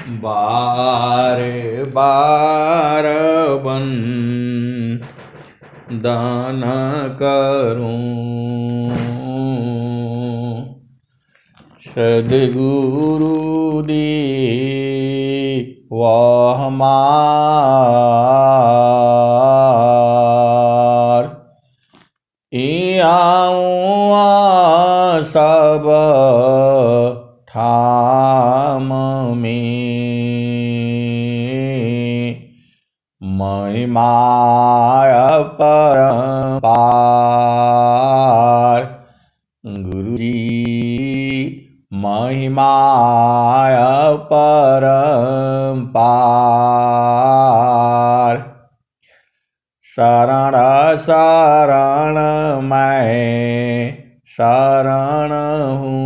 बार बार बंदन करूं, सद्गुरु दी वह हमार आऊँ सब ठाम में महिमा परंपार। गुरुजी महिमा परंपार। शरण शरण मैं शरण हूँ,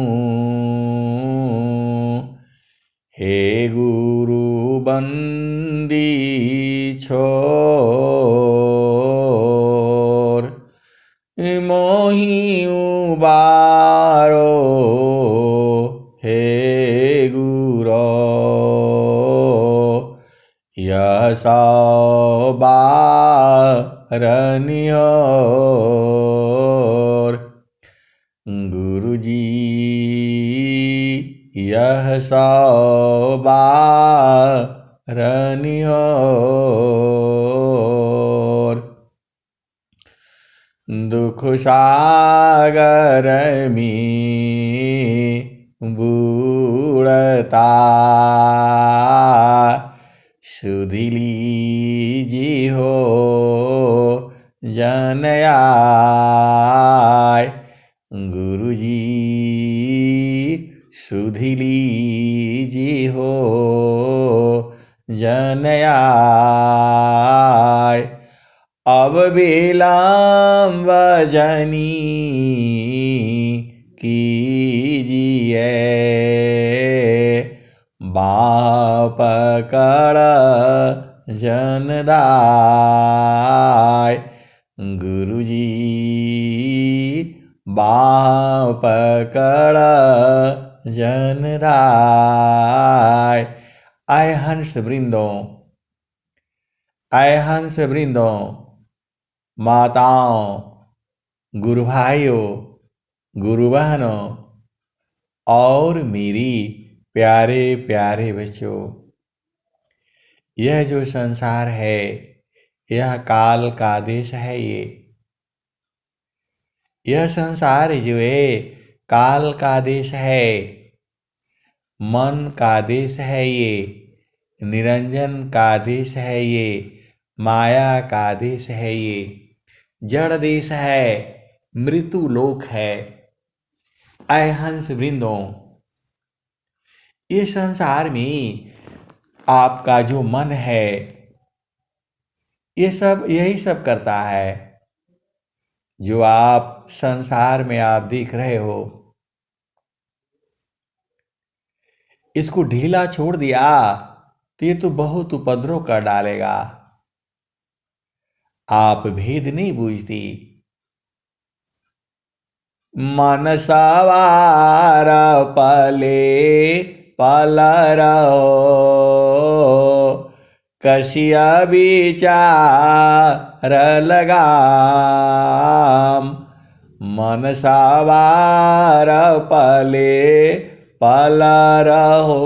हे गुरु बंदी छोर। मोहि उबारो हे गुरो, यह सौ बारनियोर। गुरुजी यह सौ बारनियोर। दुख सागर में बूढ़ता सुधि लीजी हो जन आय। गुरुजी सुधि लीजी हो जन आय। अब विलंब जनी कीजिए, बाँह पकड़ जनदाय। गुरुजी बाँह पकड़ जनदाय। आय हंस वृंदों, आय हंस वृंदों, माताओं, गुरु भाइयों, गुरु बहनों और मेरी प्यारे प्यारे बच्चों, यह जो संसार है यह काल का देश है। यह संसार जो है काल का देश है, मन का देश है, ये निरंजन का देश है, ये माया का देश है, ये जड़ देश है, मृत्यु लोक है। आय हंस वृंदों, ये संसार में आपका जो मन है ये सब यही सब करता है। जो आप संसार में आप देख रहे हो, इसको ढीला छोड़ दिया तो ये तो बहुत उपद्रव कर डालेगा। आप भेद नहीं बूझती। मन सवार पले पल रहो, कसिया विचार लगाम। मन सवार पले पल रहो,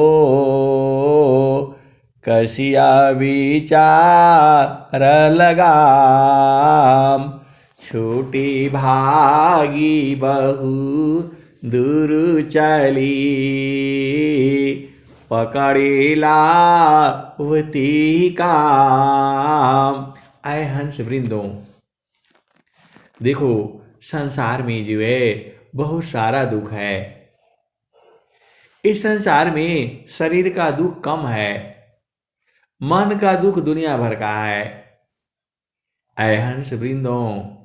कसिया विचार लगाम। छोटी भागी बहु दूर चली, पकड़ेला वती काम। आए हंस वृंदों, देखो संसार में जो है बहुत सारा दुख है। इस संसार में शरीर का दुख कम है, मन का दुख दुनिया भर का है। आए हंस वृंदों,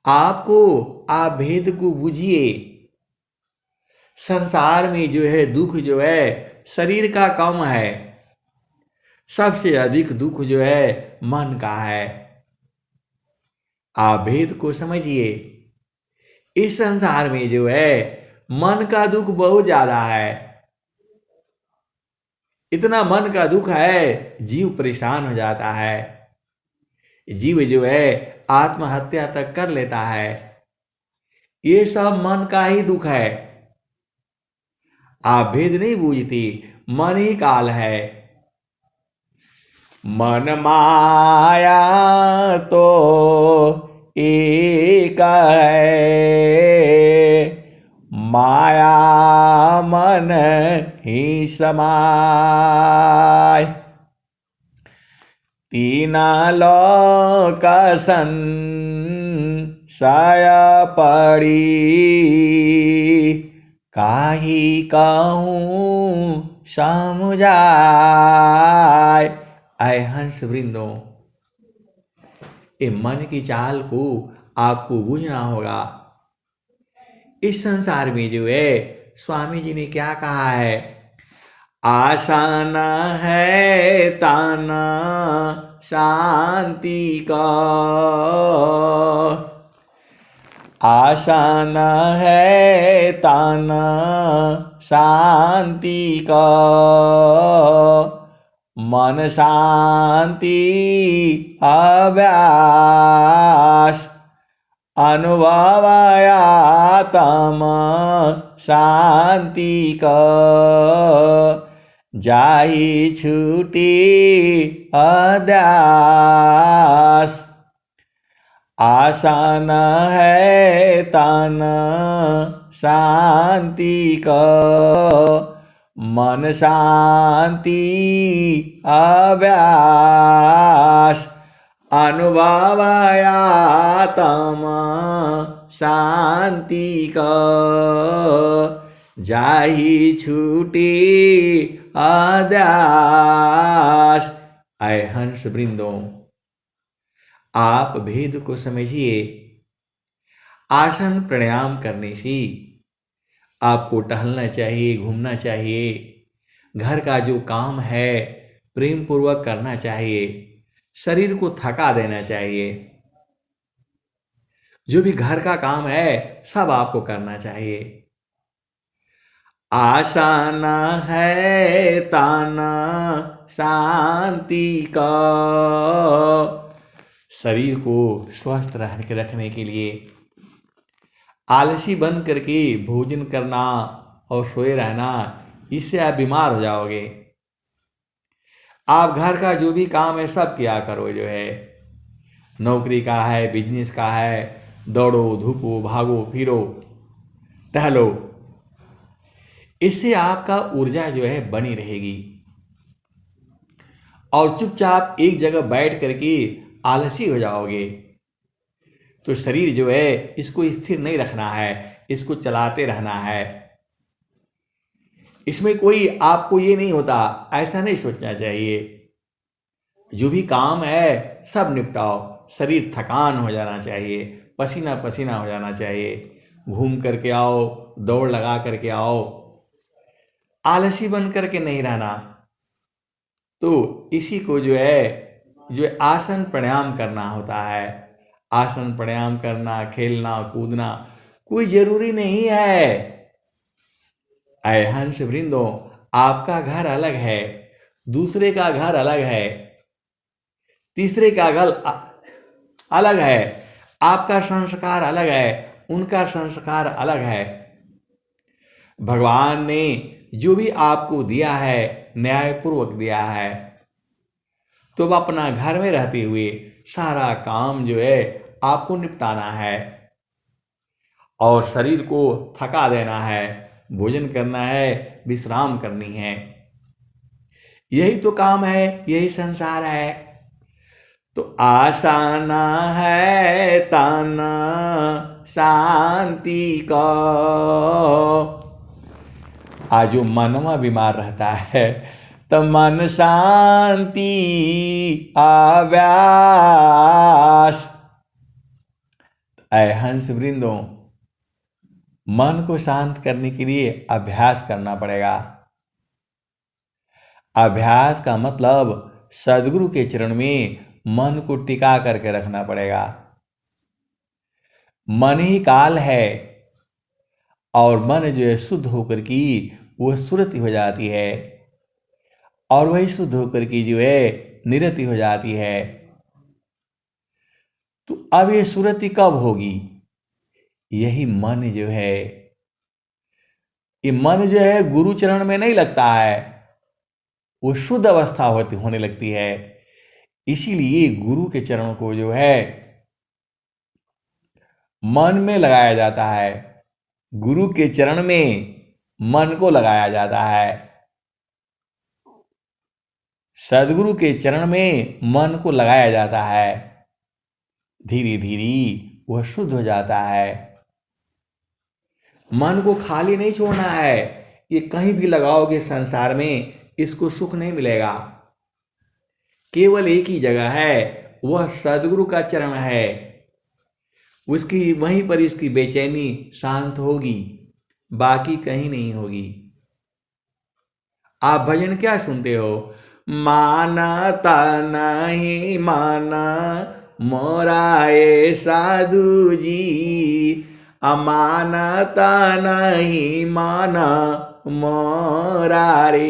आपको आप भेद को बुझिए। संसार में जो है दुख जो है शरीर का कम है, सबसे अधिक दुख जो है मन का है। आप भेद को समझिए। इस संसार में जो है मन का दुख बहुत ज्यादा है। इतना मन का दुख है, जीव परेशान हो जाता है। जीव जो है आत्महत्या तक कर लेता है। ये सब मन का ही दुख है। आप भेद नहीं बूझती, मन ही काल है। मन माया तो एक है, माया मन ही समाय। तीन लोक संशय पड़ी, काहि कहूँ समुझाय। आए हंस वृंदो, ये मन की चाल को आपको बूझना होगा। इस संसार में जो है स्वामी जी ने क्या कहा है, आसान है ताना शांति का, आसान है ताना शांति का, मन शांति अभ्यास, अनुभवायातम शांति का, जाहि छूटी अध्यास। आसान है तन शांति का, मन शांति अभ्यास, अनुभवायातम शांति का, जाहि छूटी अध्यास। आए हंस वृंदो, आप भेद को समझिए। आसन प्राणायाम करने से आपको टहलना चाहिए, घूमना चाहिए, घर का जो काम है प्रेम पूर्वक करना चाहिए, शरीर को थका देना चाहिए। जो भी घर का काम है सब आपको करना चाहिए। आसान है ताना शांति का, शरीर को स्वस्थ रखने के लिए आलसी बन करके भोजन करना और सोए रहना, इससे आप बीमार हो जाओगे। आप घर का जो भी काम है सब किया करो। जो है नौकरी का है, बिजनेस का है, दौड़ो धूपो भागो फिरो टहलो, इससे आपका ऊर्जा जो है बनी रहेगी। और चुपचाप एक जगह बैठ करके आलसी हो जाओगे तो शरीर जो है इसको स्थिर नहीं रखना है, इसको चलाते रहना है। इसमें कोई आपको ये नहीं होता, ऐसा नहीं सोचना चाहिए। जो भी काम है सब निपटाओ, शरीर थकान हो जाना चाहिए, पसीना पसीना हो जाना चाहिए, घूम करके आओ, दौड़ लगा करके आओ, आलसी बन करके नहीं रहना। तो इसी को जो है आसन प्राणायाम करना होता है। आसन प्राणायाम करना, खेलना कूदना कोई जरूरी नहीं है। ऐ हंस वृंदो, आपका घर अलग है, दूसरे का घर अलग है, तीसरे का घर अलग है, आपका संस्कार अलग है, उनका संस्कार अलग है। भगवान ने जो भी आपको दिया है न्यायपूर्वक दिया है, तो वह अपना घर में रहते हुए सारा काम जो है आपको निपटाना है और शरीर को थका देना है, भोजन करना है, विश्राम करनी है। यही तो काम है, यही संसार है। तो आसान है ताना शांति का। आज जो मनवा बीमार रहता है तो मन शांति अभ्यास। ऐ हंस वृंदो, मन को शांत करने के लिए अभ्यास करना पड़ेगा। अभ्यास का मतलब सद्गुरु के चरण में मन को टिका करके रखना पड़ेगा। मन ही काल है और मन जो है शुद्ध होकर की वो सुरति हो जाती है और वही शुद्ध होकर के जो है निरति हो जाती है। तो अब ये सुरति कब होगी? यही मन जो है, ये मन जो है गुरु चरण में नहीं लगता है, वो शुद्ध अवस्था होने लगती है। इसीलिए गुरु के चरण को जो है मन में लगाया जाता है, गुरु के चरण में मन को लगाया जाता है। सदगुरु के चरण में मन को लगाया जाता है, धीरे धीरे वह शुद्ध हो जाता है। मन को खाली नहीं छोड़ना है, ये कहीं भी लगाओगे संसार में इसको सुख नहीं मिलेगा। केवल एक ही जगह है, वह सदगुरु का चरण है, उसकी वहीं पर इसकी बेचैनी शांत होगी, बाकी कहीं नहीं होगी। आप भजन क्या सुनते हो? मानता नहीं माना मोराए साधु जी, अमानता नहीं माना मोरा रे,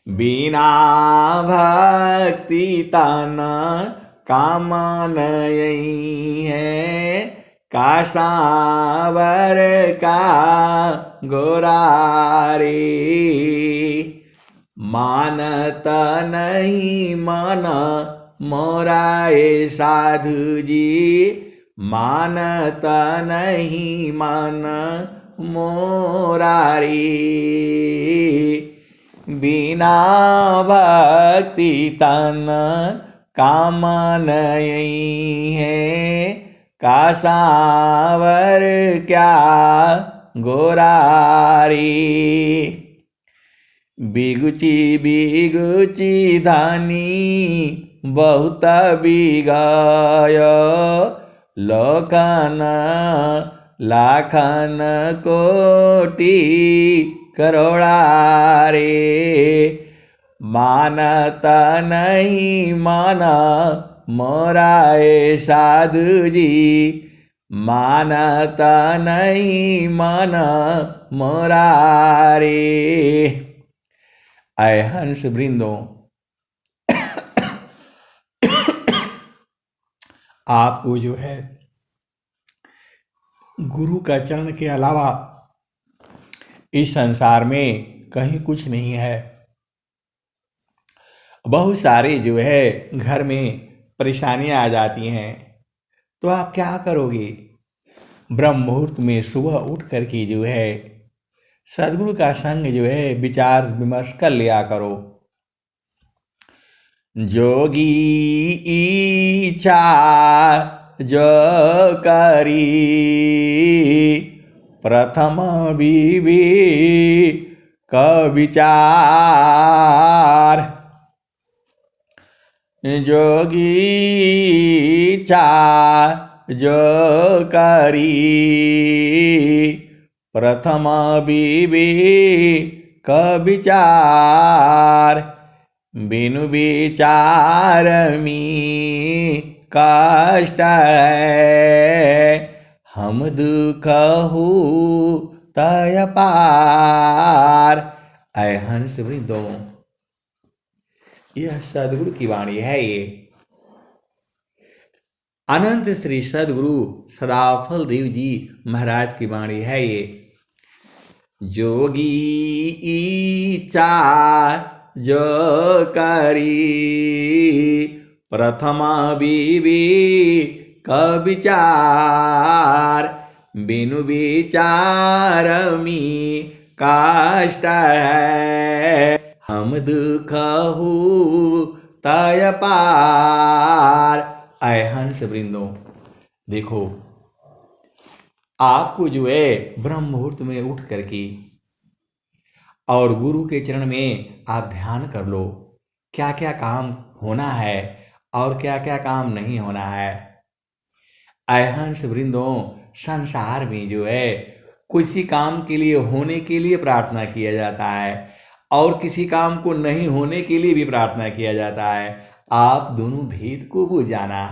बिना भक्ति ताना कामा नहीं है, कासावर का गोरा रे, मानता नहीं माना मोराए साधु जी, मानता नहीं माना मोरा रे, बिना भक्ति तन काम नहीं है, कासावर क्या गोरा रे, बिगुची बिगुची धानी बहुत बिगाय, लोकन लाखन कोटि करोड़ा रे, मानता नहीं माना मोराए साधु जी, मानता नहीं माना मोरा रे। आए हंस वृंदों, आपको जो है गुरु का चरण के अलावा इस संसार में कहीं कुछ नहीं है। बहुत सारे जो है घर में परेशानियां आ जाती हैं, तो आप क्या करोगे? ब्रह्म मुहूर्त में सुबह उठ करके जो है सदगुरु का संग जो है विचार विमर्श कर लिया करो। जोगी इच्छा जो करी, प्रथम बीबी का विचार, जोगी इच्छा जो करी, प्रथम बीबी का विचार, बिनु विचार में कष्ट है, हम दुख हो तय पार। ऐ हंस वृंदों, यह सदगुरु की वाणी है। ये अनंत श्री सदगुरु सदाफल देव जी महाराज की वाणी है। ये जोगी इच्छा जो करी, प्रथम बीबी का विचार, बिनु विचार में कष्ट है, हम दुख हो तय पार। ऐ हंस वृंदों, देखो आपको जो है ब्रह्म मुहूर्त में उठ करके और गुरु के चरण में आप ध्यान कर लो, क्या क्या काम होना है और क्या क्या काम नहीं होना है। ऐ हंस वृंदों, संसार में जो है किसी काम के लिए होने के लिए प्रार्थना किया जाता है और किसी काम को नहीं होने के लिए भी प्रार्थना किया जाता है। आप दोनों भेद को बुझ जाना।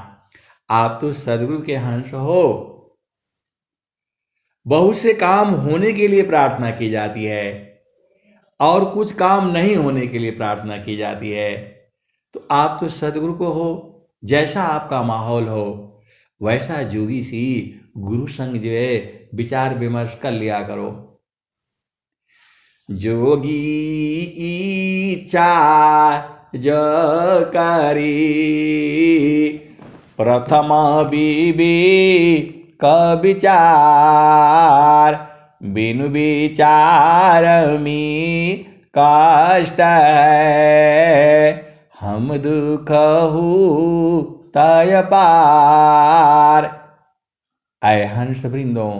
आप तो सदगुरु के हंस हो। बहुत से काम होने के लिए प्रार्थना की जाती है और कुछ काम नहीं होने के लिए प्रार्थना की जाती है। तो आप तो सदगुरु को हो, जैसा आपका माहौल हो वैसा जोगी सी गुरु संग जो है विचार विमर्श कर लिया करो। जोगी इच्छा जो करी प्रथम बीबी का विचार, बिनु विचार में कष्ट है, हम दुख हूँ तय पार। आए हंस वृंदों,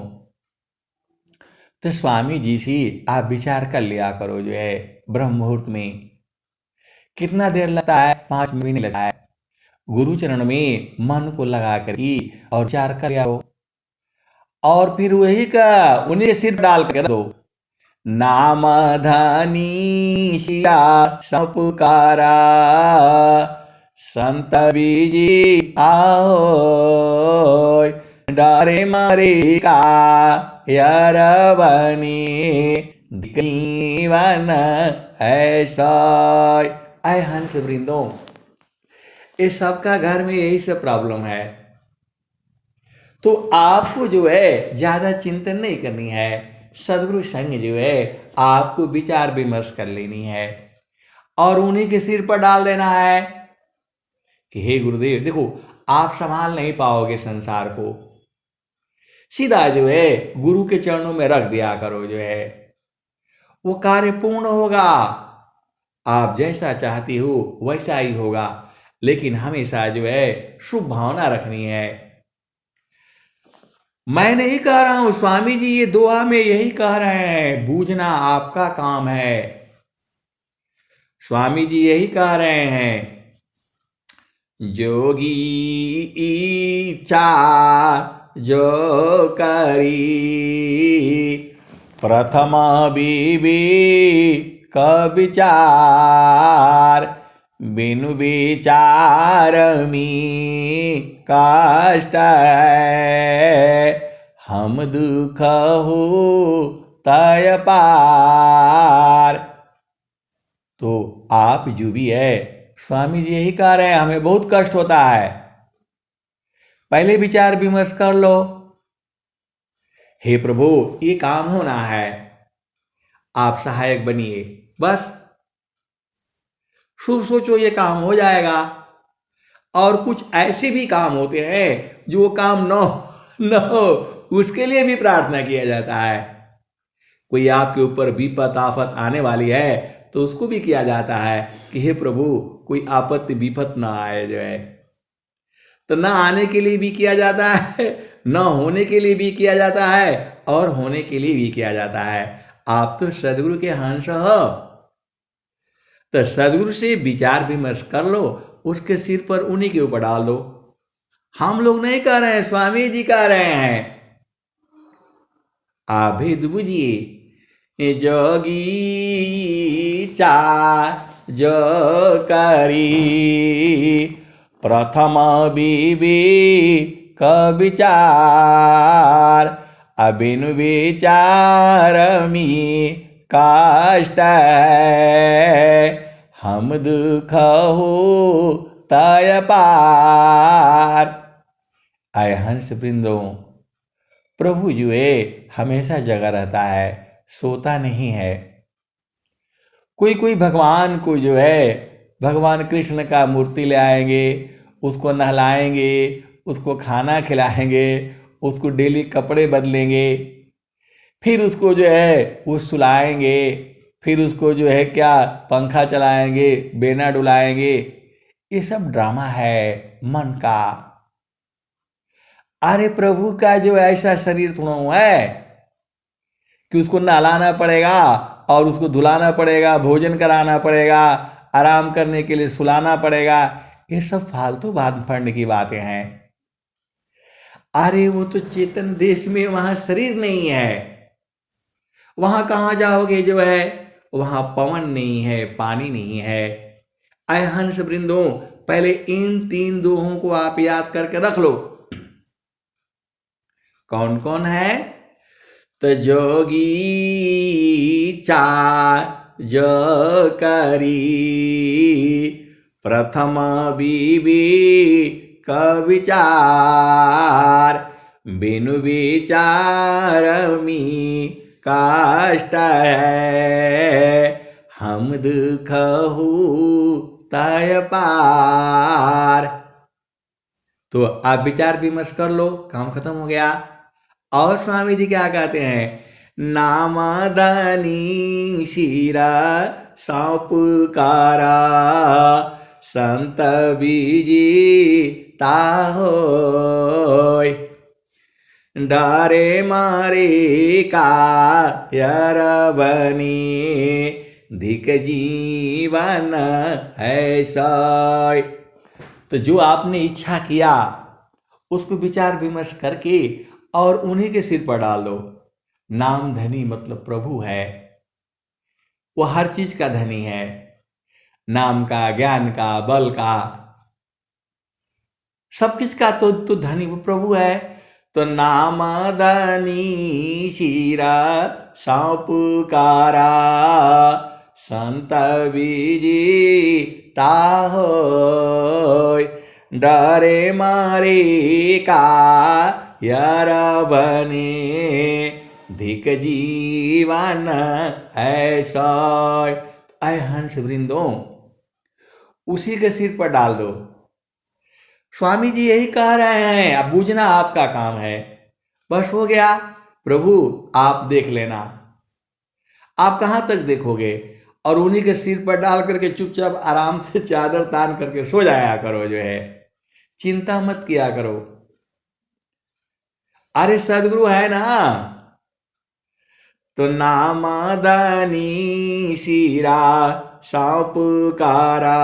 तो स्वामी जी से आप विचार कर लिया करो जो है ब्रह्म मुहूर्त में। कितना देर लगता है? 5 मिनट लगता है। गुरु चरण में मन को लगा कर और विचार कर लिया करो, और फिर वही का उन्हें सिर डाल कर दो। नाम धनी शिया सपुकारा, संत बीजी आओ, डरे मरे का यरवनी दीवन ऐसा। आए हंस वृंदों, इस सबका घर में यही सब प्रॉब्लम है। तो आपको जो है ज्यादा चिंतन नहीं करनी है, सदगुरु संग जो है आपको विचार विमर्श कर लेनी है और उन्हीं के सिर पर डाल देना है कि हे गुरुदेव देखो, आप संभाल नहीं पाओगे संसार को, सीधा जो है गुरु के चरणों में रख दिया करो, जो है वो कार्य पूर्ण होगा। आप जैसा चाहती हो वैसा ही होगा, लेकिन हमेशा जो है शुभ भावना रखनी है। मैं नहीं कह रहा हूं, स्वामी जी ये दोहा में यही कह रहे हैं, बूझना आपका काम है। स्वामी जी यही कह रहे हैं, जोगी इच्छा जो करी प्रथम बीबी का विचार, बिनु विचार में कष्ट है, हम दुख हो तय पार। तो आप जो भी है, स्वामी जी यही कह रहे हैं, हमें बहुत कष्ट होता है, पहले विचार विमर्श कर लो। हे प्रभु ये काम होना है, आप सहायक बनिए, बस शुभ सोचो ये काम हो जाएगा। और कुछ ऐसे भी काम होते हैं जो काम न हो, उसके लिए भी प्रार्थना किया जाता है। कोई आपके ऊपर विपत आफत आने वाली है तो उसको भी किया जाता है कि हे प्रभु कोई आपत्ति विपत ना आए, जो है तो ना आने के लिए भी किया जाता है, न होने के लिए भी किया जाता है, और होने के लिए भी किया जाता है। आप तो सदगुरु के हंस हो, तो सदगुरु से विचार विमर्श कर लो, उसके सिर पर उन्हीं के ऊपर डाल दो। हम लोग नहीं कह रहे हैं, स्वामी जी कह रहे हैं। आभेद बुझिए, जोगी चार जो करी प्रथम बीबी का विचार, अबिनु विचार में कष्ट है, हम दुख हो तय पार। आए हंस वृंदों, प्रभु जो है हमेशा जगा रहता है, सोता नहीं है। कोई कोई भगवान को जो है भगवान कृष्ण का मूर्ति ले आएंगे, उसको नहलाएंगे, उसको खाना खिलाएंगे, उसको डेली कपड़े बदलेंगे, फिर उसको जो है वो सुलाएंगे, फिर उसको जो है क्या पंखा चलाएंगे, बेना डुलाएंगे। ये सब ड्रामा है मन का। अरे प्रभु का जो ऐसा शरीर थोड़ा हुआ है कि उसको नहलाना पड़ेगा और उसको धुलाना पड़ेगा, भोजन कराना पड़ेगा, आराम करने के लिए सुलाना पड़ेगा। ये सब फालतू बात पढ़ने की बातें हैं। अरे वो तो चेतन देश में वहां शरीर नहीं है, वहां कहां जाओगे, जो है वहां पवन नहीं है, पानी नहीं है। आए हंस वृंदों, पहले इन 3 दोहों को आप याद करके रख लो। कौन कौन है? तो जोगी चार जो करी प्रथम विवेक विचार बिनु विचार में काष्ट है हम दुख हो तय पार। तो आप विचार विमर्श कर लो, काम खत्म हो गया। और स्वामी जी क्या कहते हैं, नामदानी शिरा सौपुकारा संत बीजी ताहोय डारे मारे कायरवनी धिक जीवन है सोय। तो जो आपने इच्छा किया उसको विचार विमर्श करके और उन्हीं के सिर पर डाल दो। नाम धनी मतलब प्रभु है, वो हर चीज का धनी है, नाम का, ज्ञान का, बल का, सब किस का तो धनी वो प्रभु है। तो नाम धनी शिरा सौपुकारा संत बीजी ताहोय डरे मारे का यरवने धिक जीवन ऐसोय। ऐ हंस वृंदो उसी के सिर पर डाल दो। स्वामी जी यही कह रहे हैं, अब बूझना आपका काम है, बस हो गया। प्रभु आप देख लेना, आप कहाँ तक देखोगे, और उन्हीं के सिर पर डाल करके चुपचाप आराम से चादर तान करके सो जाया करो, जो है चिंता मत किया करो। अरे सदगुरु है ना। तो नामदानी शिरा सौपुकारा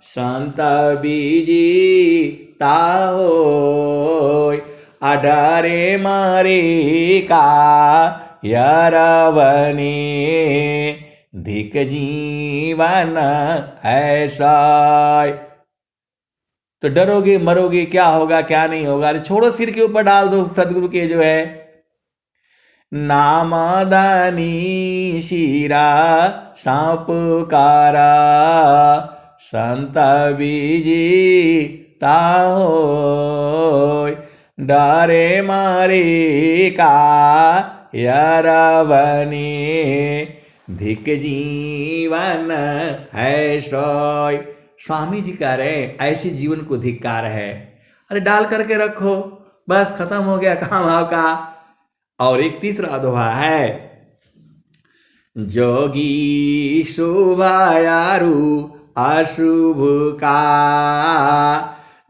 संत बीजी ताहोय अडरे मारे का यरवने धिक जीवन ऐसा। तो डरोगे मरोगे, क्या होगा क्या नहीं होगा, अरे छोड़ो, सिर के ऊपर डाल दो सदगुरु के, जो है नामदानी शिरा सौपुकारा संत बीजी ताहोय डरे मारे का यरवने धिक जीवन है सोय। स्वामी जी कह रहे ऐसे जीवन को धिक्कार है। अरे डाल करके रखो, बस खत्म हो गया काम आपका। और एक तीसरा दोहा है, जोगी शुभायारु अशुभ का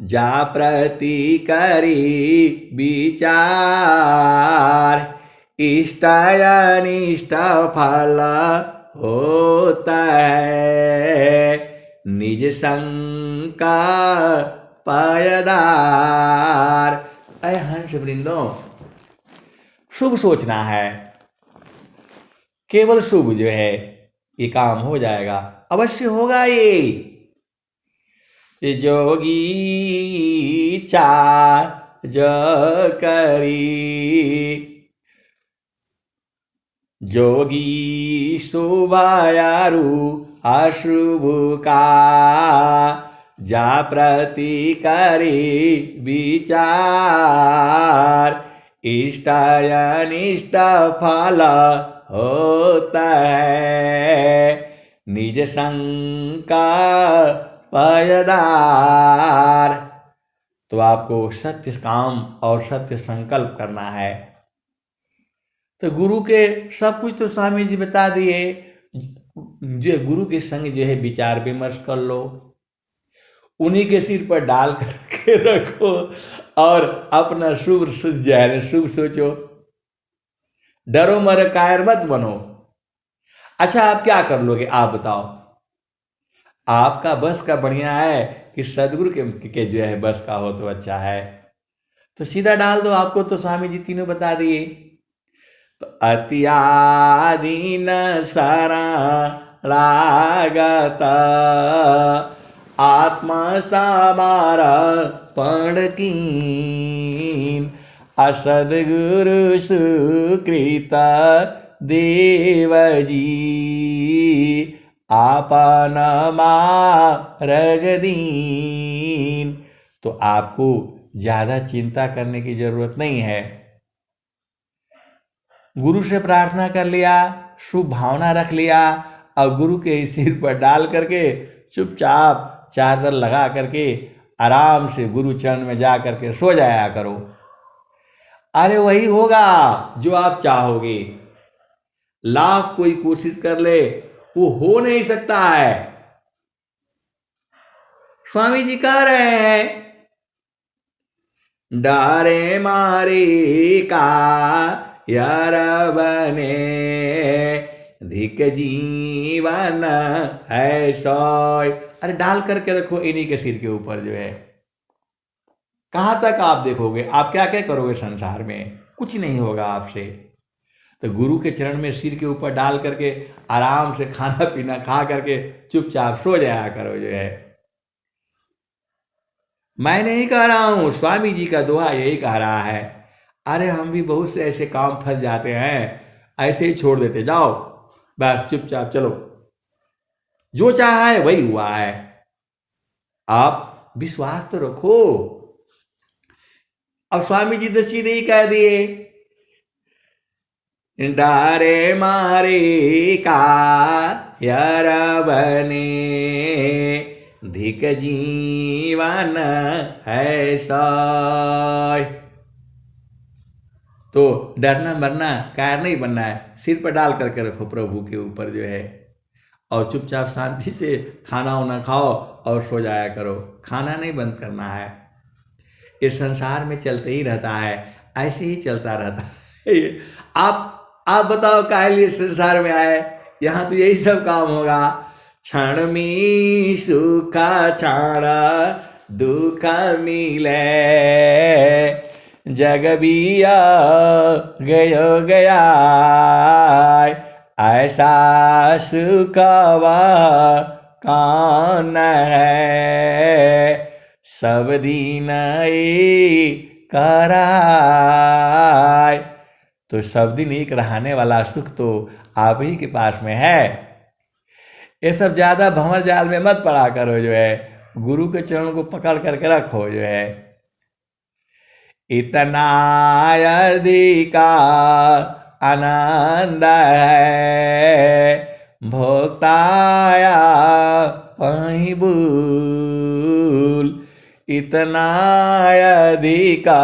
जा प्रति करी विचार इष्ट अनिष्ट फल होता है निज शंका पायदार। ऐ हंस वृंदो शुभ सोचना है, केवल शुभ जो है ये काम हो जाएगा, अवश्य होगा। ये जोगी चार जो करी जोगी शुभायारु अशुभ का जा प्रति करी विचार इष्ट अनिष्ट फल होता है निज शंका पायदार। तो आपको सत्य काम और सत्य संकल्प करना है। तो गुरु के सब कुछ तो स्वामी जी बता दिए, जो गुरु के संग जो है विचार विमर्श कर लो, उन्हीं के सिर पर डाल करके रखो और अपना शुभ जो है शुभ सोचो। डरो मर कायर मत बनो। अच्छा आप क्या कर लोगे, आप बताओ। आपका बस का बढ़िया है कि सदगुरु के जो है बस का हो तो अच्छा है। तो सीधा डाल दो, आपको तो स्वामी जी तीनों बता दिए। तो अत्यादीन शरण लागत आत्मा समर्पण कीन असदगुरु सुकृत देव जी आपन मार्ग दीन। तो आपको ज़्यादा चिंता करने की जरूरत नहीं है। गुरु से प्रार्थना कर लिया, शुभ भावना रख लिया और गुरु के सिर पर डाल करके चुपचाप चादर लगा करके आराम से गुरु चरण में जा करके सो जाया करो। अरे वही होगा जो आप चाहोगे। लाख कोई कोशिश कर ले, वो हो नहीं सकता है। स्वामी जी कह रहे हैं, डारे मारे का यार बने धिक जीवन है सोय। अरे डाल करके रखो इन्हीं के सिर के ऊपर जो है। कहाँ तक आप देखोगे, आप क्या क्या करोगे संसार में, कुछ नहीं होगा आपसे। तो गुरु के चरण में सिर के ऊपर डाल करके आराम से खाना पीना खा करके चुपचाप सो जाया करो जो है। मैं नहीं कह रहा हूं, स्वामी जी का दोहा यही कह रहा है। अरे हम भी बहुत से ऐसे काम फंस जाते हैं, ऐसे ही छोड़ देते, जाओ बस चुपचाप चलो, जो चाहा है वही हुआ है। आप विश्वास तो रखो। अब स्वामी जी तो सीधे ही कह दिए, डारे मारे का यार बने धिक जीवन है सोय। तो डरना मरना कायर नहीं बनना है, सिर पर डाल करके रखो प्रभु के ऊपर जो है, और चुपचाप शांति से खाना वाना खाओ और सो जाया करो। खाना नहीं बंद करना है। इस संसार में चलते ही रहता है, ऐसे ही चलता रहता है। आप बताओ काहे लिए संसार में आए, यहाँ तो यही सब काम होगा। क्षण में सुख क्षण दुख मिले, जग बिया गयो गया, ऐसा सुखवा कान है, सब दिन कराय। तो सब दिन एक रहने वाला सुख तो आप ही के पास में है। ये सब ज्यादा भंवर जाल में मत पड़ा करो जो है, गुरु के चरण को पकड़ करके रखो जो है। इतना अधिका आनंद है, भोक्ताया पही भूल। इतना अधिका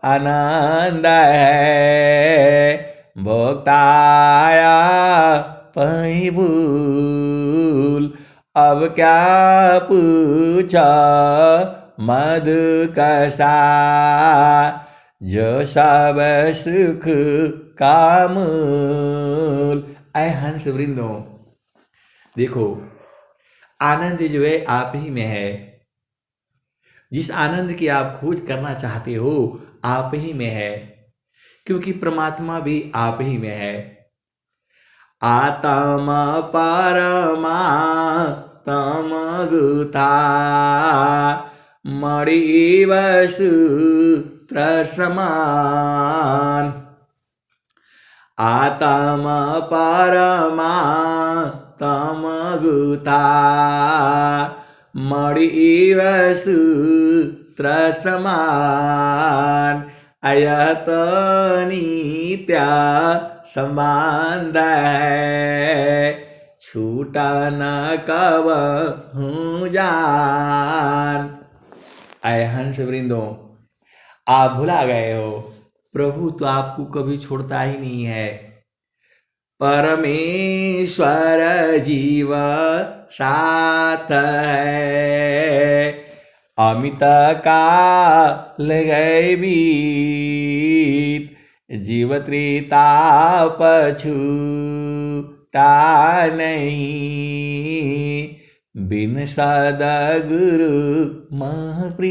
आनंद है, भोक्ताया पही भूल। अब क्या पूछा मधु कसा, जो सब सुख का मूल। ऐ हंस वृंदो, देखो आनंद जो है आप ही में है। जिस आनंद की आप खोज करना चाहते हो आप ही में है, क्योंकि परमात्मा भी आप ही में है। आत्मा परमा तम गुथा, मणि सूत्र समान। आत्मा परमा तम गुथा, मणि सूत्र समान। अयत नित्य संबंध है, छूटा न कबहू जान। ऐ हंस वृंदो, आप भुला गए हो, प्रभु तो आपको कभी छोड़ता ही नहीं है। परमेश्वर जीव साथ है, अमित काल गए बीत। जीव त्रिताप छूटा नहीं, बिन सदगुरु महप्रीत।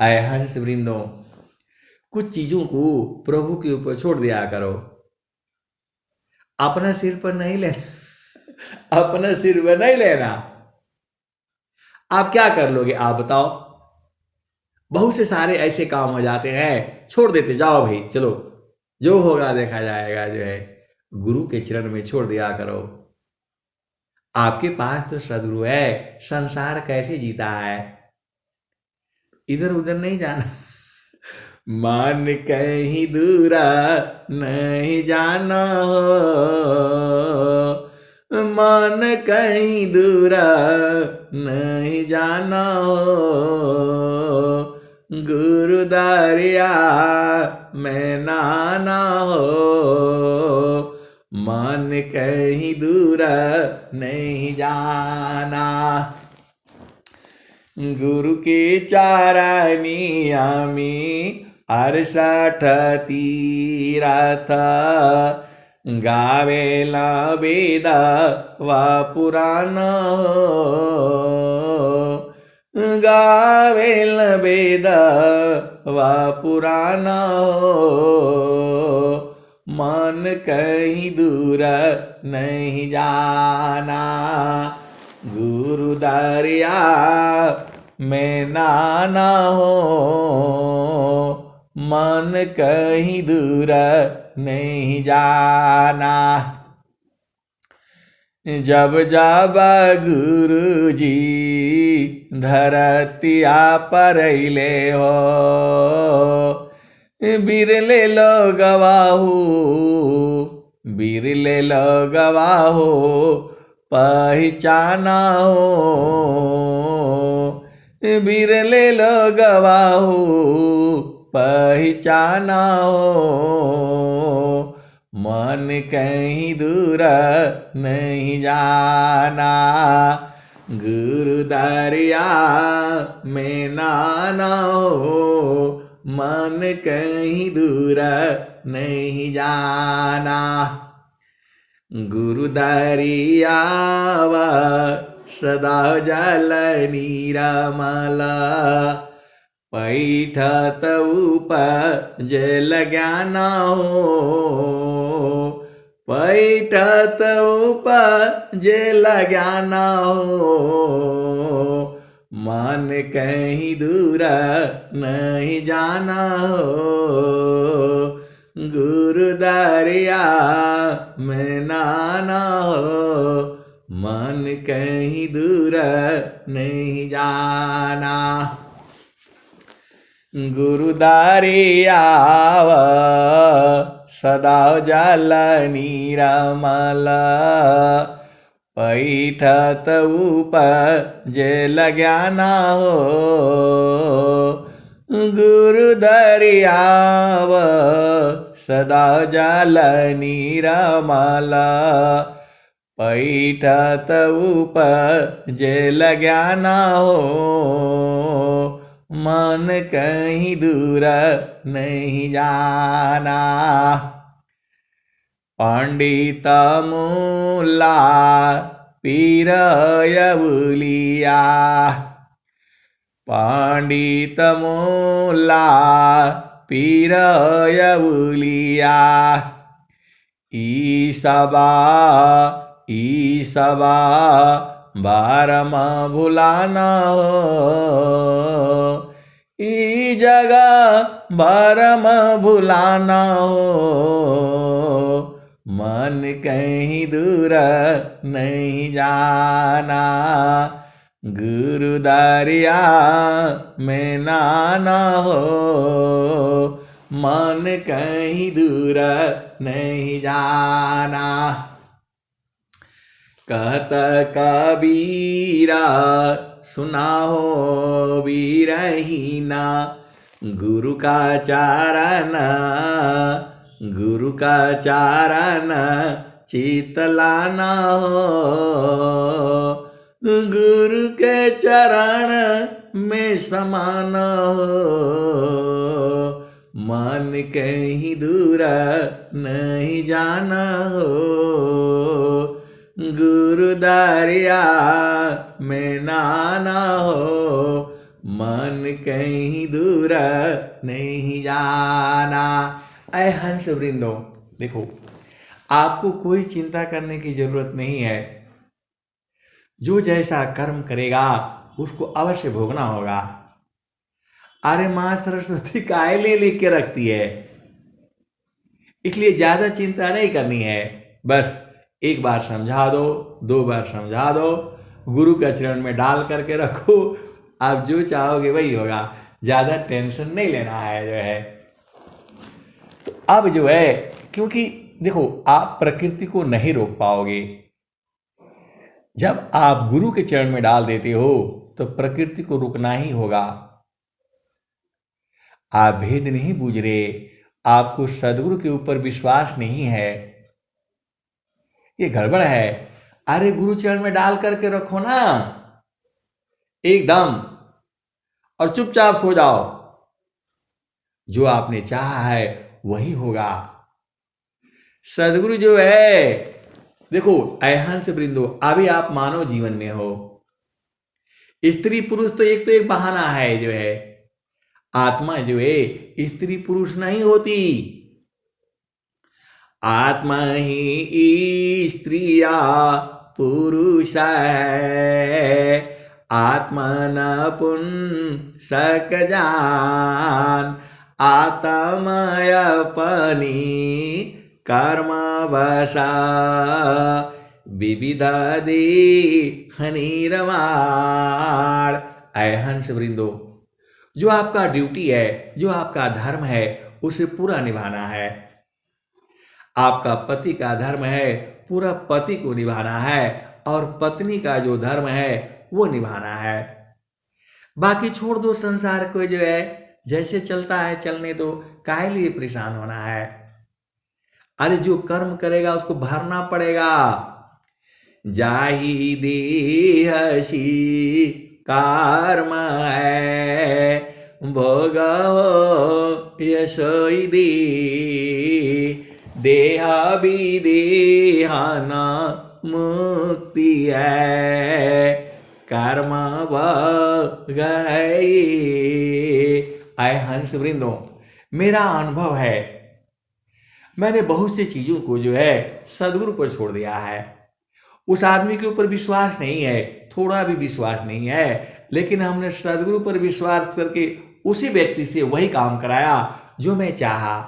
ऐ हंस वृंदो, कुछ चीजों को प्रभु के ऊपर छोड़ दिया करो, अपना सिर पर नहीं लेना। अपना सिर पर नहीं लेना। आप क्या कर लोगे आप बताओ। बहुत से सारे ऐसे काम हो जाते हैं, छोड़ देते, जाओ भाई चलो जो होगा देखा जाएगा, जो है गुरु के चरण में छोड़ दिया करो। आपके पास तो सदगुरु है, संसार कैसे जीता है, इधर उधर नहीं जाना। मान कहीं दूरा नहीं जाना हो, मान कहीं दूरा नहीं जाना हो, गुरु दरिया में नाना हो, मान कहीं दूरा नहीं जाना। गुरु के चारनिया में 68 तीरथ, गावेला वेद व पुराण हो, गावेला वेद व पुराण हो, मन कहीं दूर नहीं जाना, गुरु दरिया में नाना हो, मन कहीं दूर नहीं जाना। जब जब गुरु जी धरतिया पर अइले हो, बिरले लगवाहू, बिरले लगवाहू पहचाना हो, बिरले लगवाहू पहचाना हो, मन कहीं दूर नहीं जाना, गुरु दरिया में नाना हो, मन कहीं दूर नहीं जाना। गुरु दरिया सदा जल निरमल, पैठत उपजल ज्ञान हो, पैठत उपजल ज्ञान हो, मन कहीं दूर नहीं जाना हो, गुरु दरिया में नाना हो, मन कहीं दूर नहीं जाना। गुरु दरिया सदा जल निरमल, पैठत उपजल ज्ञान हो, गुरु दरिया सदा जल निरमल, पैठत उपजल ज्ञान हो, मन कहीं दूर नहीं जाना। पंडित मूला पीर यवुलिया, पंडित मूला पीर यवुलिया, ईसबा ईसबा बारम भुलाना हो, ई जगह बारम भुलाना हो, मन कहीं दूर नहीं जाना, गुरु दरिया में नाना हो, मन कहीं दूर नहीं जाना। कहत कबीरा सुना हो बीरहीना, गुरु का चारण, गुरु का चारण चितलाना हो, गुरु के चरण में समान हो, मन कहीं दूर नहीं जाना हो, गुरु दरिया में नाना हो, मन कहीं दूर नहीं जाना। ऐ हंस वृंदो, देखो आपको कोई चिंता करने की जरूरत नहीं है, जो जैसा कर्म करेगा उसको अवश्य भोगना होगा। अरे माँ सरस्वती काहे ले लेके रखती है, इसलिए ज्यादा चिंता नहीं करनी है। बस एक बार समझा दो, 2 बार समझा दो, गुरु के चरण में डाल करके रखो, आप जो चाहोगे वही होगा। ज्यादा टेंशन नहीं लेना है जो है। तो अब जो है, क्योंकि देखो आप प्रकृति को नहीं रोक पाओगे। जब आप गुरु के चरण में डाल देते हो तो प्रकृति को रुकना ही होगा। आप भेद नहीं बूझ रहे, आपको सदगुरु के ऊपर विश्वास नहीं है, ये गड़बड़ है। अरे गुरु चरण में डाल करके रखो ना एकदम, और चुपचाप सो जाओ। जो आपने चाहा है वही होगा। सदगुरु जो है, देखो अहंस वृंदो, अभी आप मानव जीवन में हो। स्त्री पुरुष तो एक बहाना है जो है। आत्मा जो है स्त्री पुरुष नहीं होती। आत्मा ही स्त्रिया पुरुष है, आत्मा न पुंसक जान, आत्मय अपनी कर्म वशा, विविध देह निर्माण। अहंस वृंदो, जो आपका ड्यूटी है, जो आपका धर्म है, उसे पूरा निभाना है। आपका पति का धर्म है, पूरा पति को निभाना है, और पत्नी का जो धर्म है वो निभाना है। बाकी छोड़ दो संसार को, जो है जैसे चलता है चलने दो, काहे लिए परेशान होना है। अरे जो कर्म करेगा उसको भरना पड़ेगा। जाहि देहसी कर्म है, भोग यशोई दे, देह विदेहन मुक्ति है, कर्म भोग है। हंस वृंदो, मेरा अनुभव है, मैंने बहुत सी चीजों को जो है सदगुरु पर छोड़ दिया है। उस आदमी के ऊपर विश्वास नहीं है, थोड़ा भी विश्वास नहीं है, लेकिन हमने सदगुरु पर विश्वास करके उसी व्यक्ति से वही काम कराया जो मैं चाहा।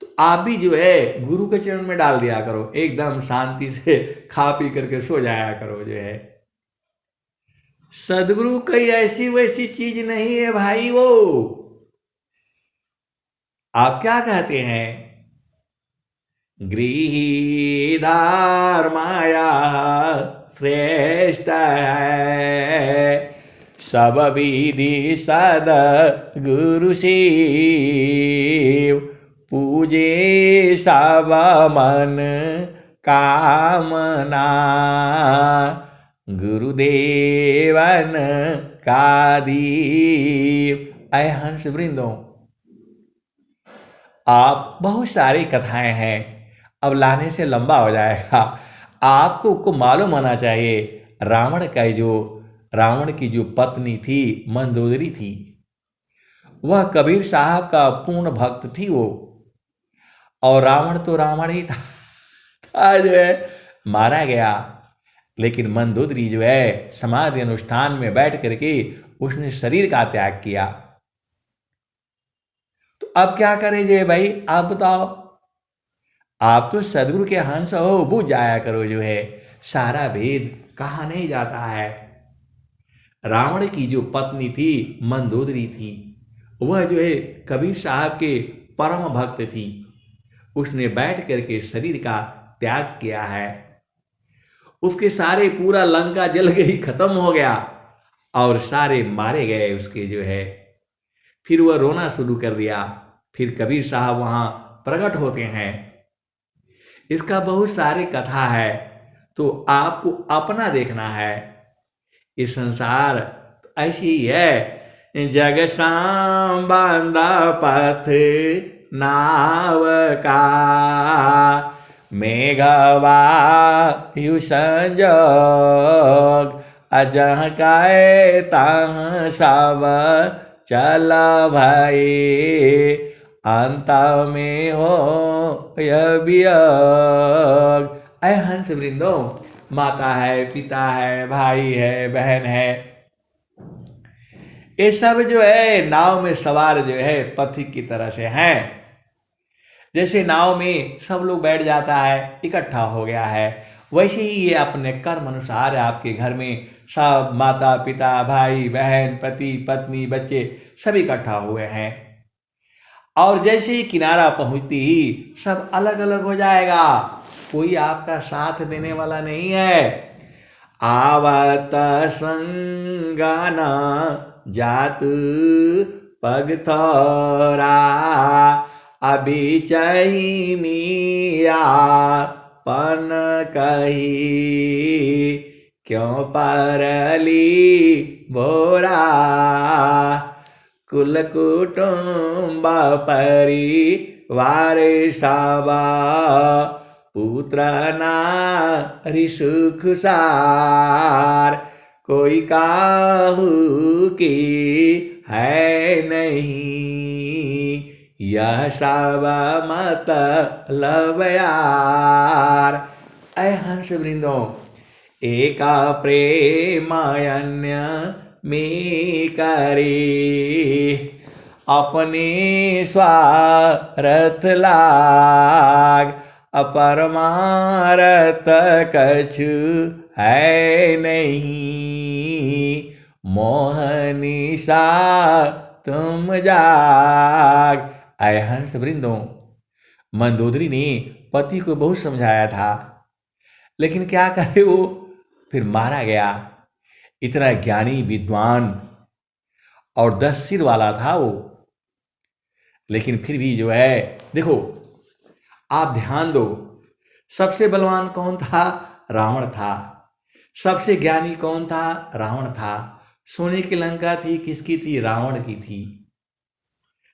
तो आप भी जो है गुरु के चरण में डाल दिया करो, एकदम शांति से खा पी करके सो जाया करो जो है। सदगुरु कोई ऐसी वैसी चीज नहीं है भाई। वो आप क्या कहते हैं, गृहीधार माया श्रेष्ठ है, सब विधि सद गुरु शिव, पूजे सब मन कामना, गुरुदेवन का दीप। हंस वृंदों, आप बहुत सारी कथाएं हैं, अब लाने से लंबा हो जाएगा। आपको मालूम होना चाहिए, रावण की जो पत्नी थी मंदोदरी थी, वह कबीर साहब का पूर्ण भक्त थी वो। और रावण तो रावण ही था जो है मारा गया, लेकिन मंदोदरी जो है समाधि अनुष्ठान में बैठ करके उसने शरीर का त्याग किया। तो अब क्या करेंगे भाई, आप बताओ। आप तो सदगुरु के हंस हो, बूझ जाया करो जो है, सारा भेद कहा नहीं जाता है। रावण की जो पत्नी थी मंदोदरी थी, वह जो है कबीर साहब के परम भक्त थी। उसने बैठ करके शरीर का त्याग किया है। उसके सारे पूरा लंका जल गई, खत्म हो गया, और सारे मारे गए उसके जो है। फिर वह रोना शुरू कर दिया। फिर कबीर साहब वहां प्रकट होते हैं। इसका बहुत सारे कथा है, तो आपको अपना देखना है। इस संसार ऐसी ही है, जग शाम बांधा पथ नाव का, मेघवा यु संजोग, अजह काए तह सब चल भाई, अंत में हो वियोग। हंस वृंदो, माता है, पिता है, भाई है, बहन है, ये सब जो है नाव में सवार जो है पथिक की तरह से हैं। जैसे नाव में सब लोग बैठ जाता है, इकट्ठा हो गया है, वैसे ही ये अपने कर्म अनुसार आपके घर में सब माता पिता भाई बहन पति पत्नी बच्चे सब इकट्ठा हुए हैं। और जैसे ही किनारा पहुंचती ही सब अलग अलग हो जाएगा, कोई आपका साथ देने वाला नहीं है। आवत संगाना जात पग थोरा, अभी चही मिया पन कही, क्यों परली बोरा, कुल कुटुंब परिवार सबा, पुत्र नारी सुख सार, कोई काहू की है नहीं, यह सब मतलब यार। ऐ हंस वृंदों, एका प्रेम अन्य में करे, अपने स्वार्थ लाग, अपरमारथ कछु है नहीं, मोहनिशा तुम जाग। ऐ हंस वृंदों, मंदोदरी ने पति को बहुत समझाया था, लेकिन क्या करे वो, फिर मारा गया। इतना ज्ञानी विद्वान और 10 सिर वाला था वो, लेकिन फिर भी जो है, देखो आप ध्यान दो, सबसे बलवान कौन था? रावण था। सबसे ज्ञानी कौन था? रावण था। सोने की लंका थी, किसकी थी? रावण की थी।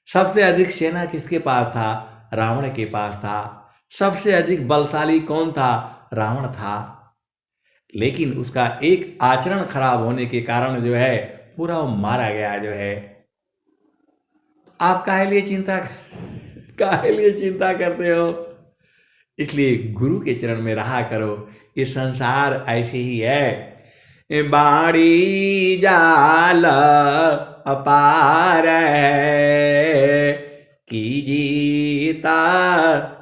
सबसे अधिक सेना किसके पास था? रावण के पास था। सबसे अधिक बलशाली कौन था? रावण था। लेकिन उसका एक आचरण खराब होने के कारण जो है पूरा मारा गया जो है। आप काहे लिए चिंता करते हो? इसलिए गुरु के चरण में रहा करो। ये संसार ऐसे ही है, बाड़ी जाल अपार है, कीजीता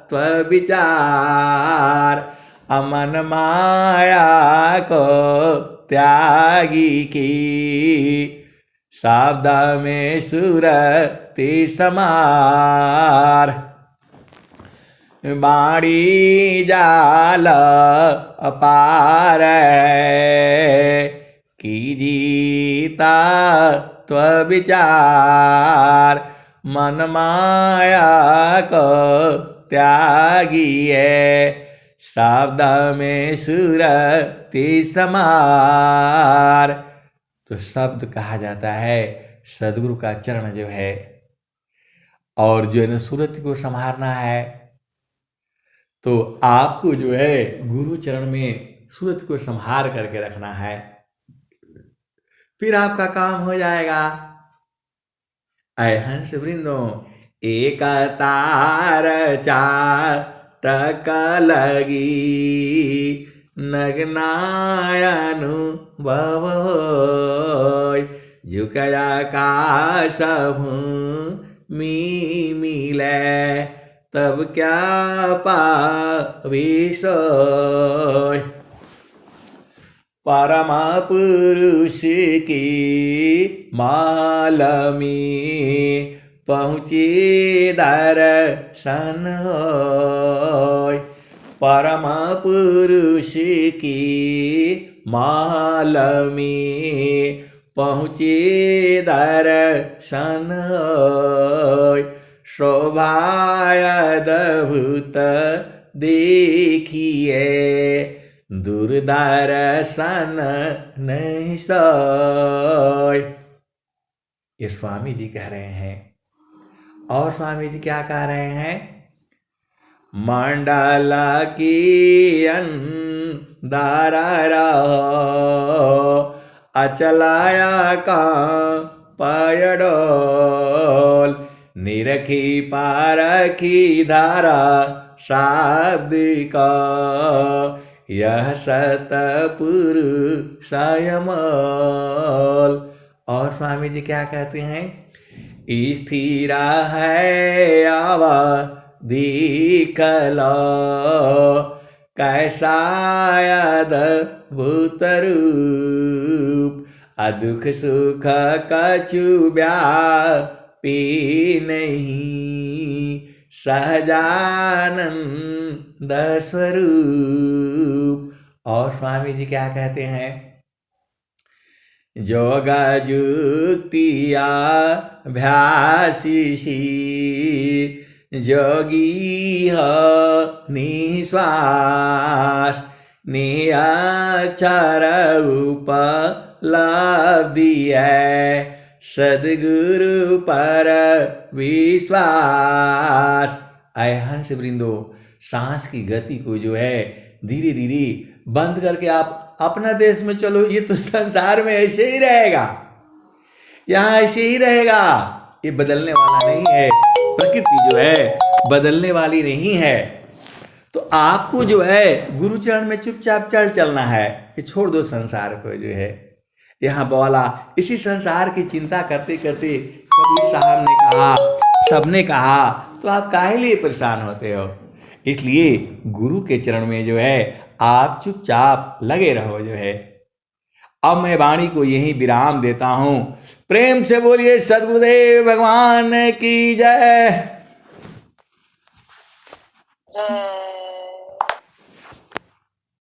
त्व विचार, अमन माया को त्यागी की, शब्द में सुरति समार, बाड़ी जाल अपार है, कीजीता त्व विचार, मन माया को त्यागी है, शब्द में सुरति समार। तो शब्द कहा जाता है सदगुरु का चरण जो है, और जो है ना सुरति को संभालना है, तो आपको जो है गुरु चरण में सुरति को संभाल करके रखना है, फिर आपका काम हो जाएगा। ऐ हंस वृंदों, एक तार चाटक लगी, नग्नायनु भवोय, झुकया काश भूमि मिले, तब क्या पाविसोय, परम पुरुष की मालमी, पहुँची दर्शन होय, परम पुरुष की मालमी, पहुँची दर्शन होय, शोभायद्भुत देखिए, दूरदर्शन नहीं सोय। ये स्वामी जी कह रहे हैं। और स्वामी जी क्या कह रहे हैं? मंडल की अंदर रहो, अचलाया का पयडोल, निरखी पारखी धारा शाब्दिक, यह सतपुरुषायमल। और स्वामी जी क्या कहते हैं? स्थिर है दीख लो, कैसा अद्भुत रूप, अदुख सुख कछु व्यापी नहीं, सहजानंद स्वरूप। और स्वामी जी क्या कहते हैं? जोग जुक्तिया भ्यासीसी, जोगी हो निश्वास, निअक्षर उपलब्धि है, सद्गुरु पर विश्वास। आए हंस वृंदो, सांस की गति को जो है धीरे धीरे बंद करके आप अपना देश में चलो। ये तो संसार में ऐसे ही रहेगा, यहाँ ऐसे ही रहेगा, ये बदलने वाला नहीं है। प्रकृति जो है बदलने वाली नहीं है। तो आपको जो है गुरु चरण में चुपचाप चलना है। ये छोड़ दो संसार को जो है यहाँ बोला। इसी संसार की चिंता करते करते कबीर साहब ने कहा, सबने कहा, तो आप काहे लिए परेशान होते हो? इसलिए गुरु के चरण में जो है आप चुपचाप लगे रहो जो है। अब मैं वाणी को यहीं विराम देता हूं। प्रेम से बोलिए सद्गुरुदेव भगवान की जय।